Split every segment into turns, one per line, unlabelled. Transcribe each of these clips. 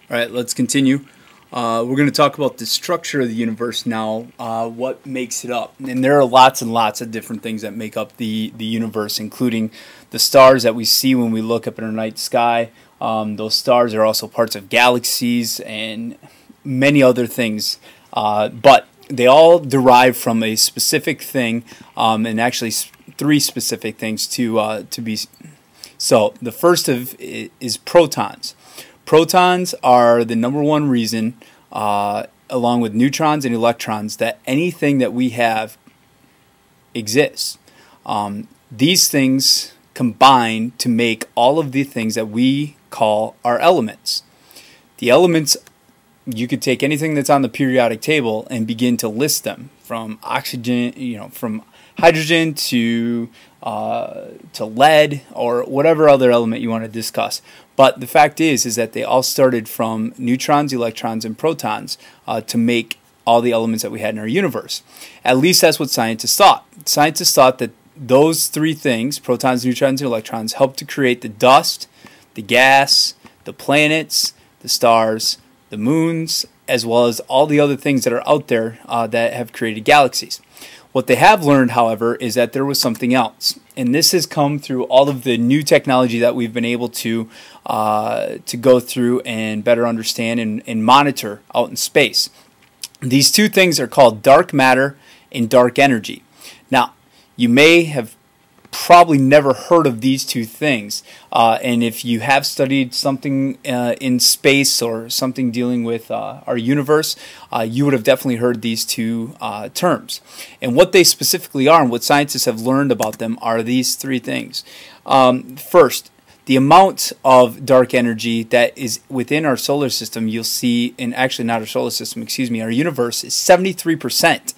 All right, let's continue. We're going to talk about the structure of the universe now, what makes it up. And there are lots and lots of different things that make up the universe, including the stars that we see when we look up in our night sky. Those stars are also parts of galaxies and many other things. But they all derive from a specific thing, and actually three specific things to be. So the first of is protons. Protons are the number one reason, along with neutrons and electrons, that anything that we have exists. These things combine to make all of the things that we call our elements. The elements, you could take anything that's on the periodic table and begin to list them, from oxygen, from hydrogen to lead, or whatever other element you want to discuss. But the fact is that they all started from neutrons, electrons, and protons to make all the elements that we had in our universe. At least that's what scientists thought. Scientists thought that those three things, protons, neutrons, and electrons, helped to create the dust, the gas, the planets, the stars, the moons, as well as all the other things that are out there that have created galaxies. What they have learned, however, is that there was something else, and this has come through all of the new technology that we've been able to go through and better understand and monitor out in space. These two things are called dark matter and dark energy. Now, you may have probably never heard of these two things, and if you have studied something in space or something dealing with our universe, you would have definitely heard these two terms. And what they specifically are and what scientists have learned about them are these three things. First, the amount of dark energy that is within our solar system, you'll see, and actually not our solar system, excuse me, our universe, is 73%.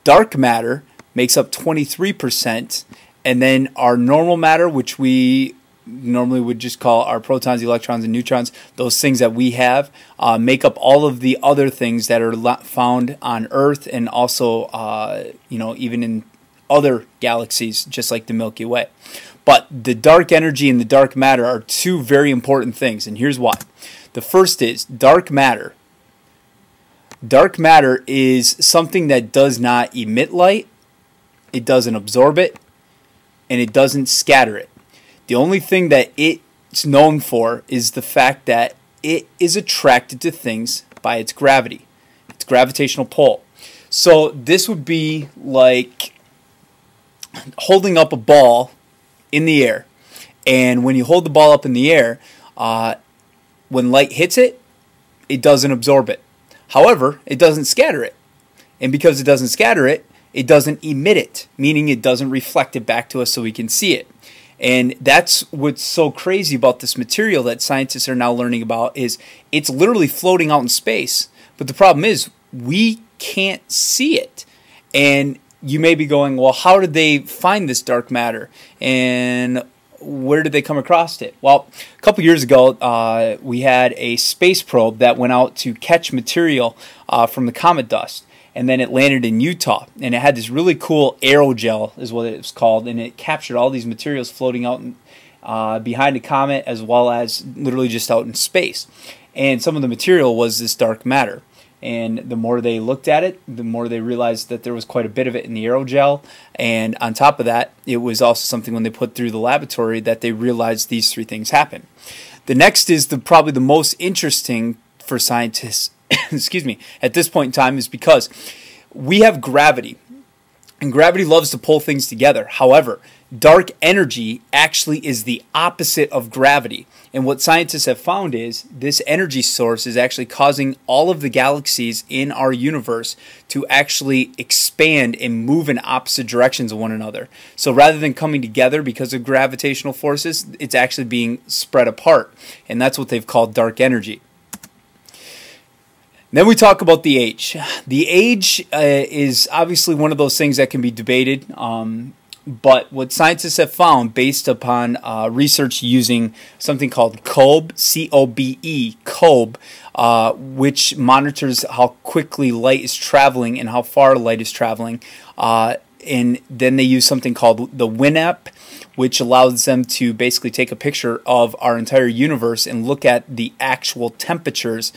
Dark matter makes up 23%. And then our normal matter, which we normally would just call our protons, electrons, and neutrons, those things that we have, make up all of the other things that are found on Earth and also, even in other galaxies, just like the Milky Way. But the dark energy and the dark matter are two very important things, and here's why. The first is dark matter. Dark matter is something that does not emit light, it doesn't absorb it, and it doesn't scatter it. The only thing that it's known for is the fact that it is attracted to things by its gravity, its gravitational pull. So this would be like holding up a ball in the air, and when you hold the ball up in the air, when light hits it, it doesn't absorb it. However, it doesn't scatter it, and because it doesn't scatter it, it doesn't emit it, meaning it doesn't reflect it back to us so we can see it. And that's what's so crazy about this material that scientists are now learning about, is it's literally floating out in space. But the problem is we can't see it. And you may be going, well, how did they find this dark matter? And where did they come across it? Well, a couple years ago, we had a space probe that went out to catch material from the comet dust. And then it landed in Utah, and it had this really cool aerogel, is what it was called, and it captured all these materials floating out behind a comet, as well as literally just out in space. And some of the material was this dark matter. And the more they looked at it, the more they realized that there was quite a bit of it in the aerogel. And on top of that, it was also something when they put through the laboratory that they realized these three things happen. The next is probably the most interesting for scientists excuse me, at this point in time, is because we have gravity, and gravity loves to pull things together. However, dark energy actually is the opposite of gravity, and what scientists have found is this energy source is actually causing all of the galaxies in our universe to actually expand and move in opposite directions of one another. So rather than coming together because of gravitational forces, it's actually being spread apart, and that's what they've called dark energy. Then we talk about the age. The age is obviously one of those things that can be debated, but what scientists have found based upon research using something called COBE, C-O-B-E, COBE, which monitors how quickly light is traveling and how far light is traveling, and then they use something called the WinApp, which allows them to basically take a picture of our entire universe and look at the actual temperatures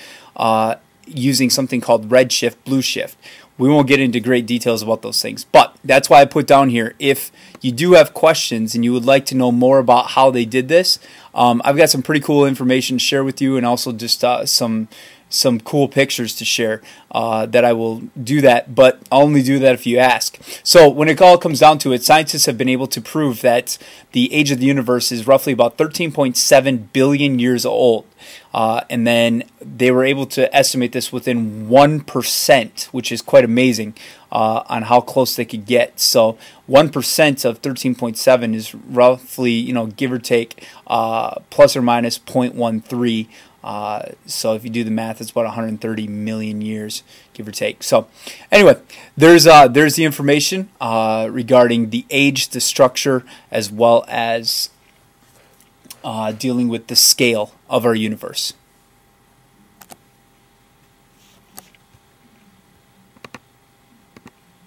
using something called redshift, blue shift. We won't get into great details about those things, but that's why I put down here, if you do have questions and you would like to know more about how they did this, I've got some pretty cool information to share with you, and also just some cool pictures to share that I will do that, but I'll only do that if you ask. So when it all comes down to it, scientists have been able to prove that the age of the universe is roughly about 13.7 billion years old. And then they were able to estimate this within 1%, which is quite amazing on how close they could get. So 1% of 13.7 is roughly, you know, give or take plus or minus 0.13. So if you do the math, it's about 130 million years, give or take. So anyway, there's the information regarding the age, the structure, as well as dealing with the scale of our universe.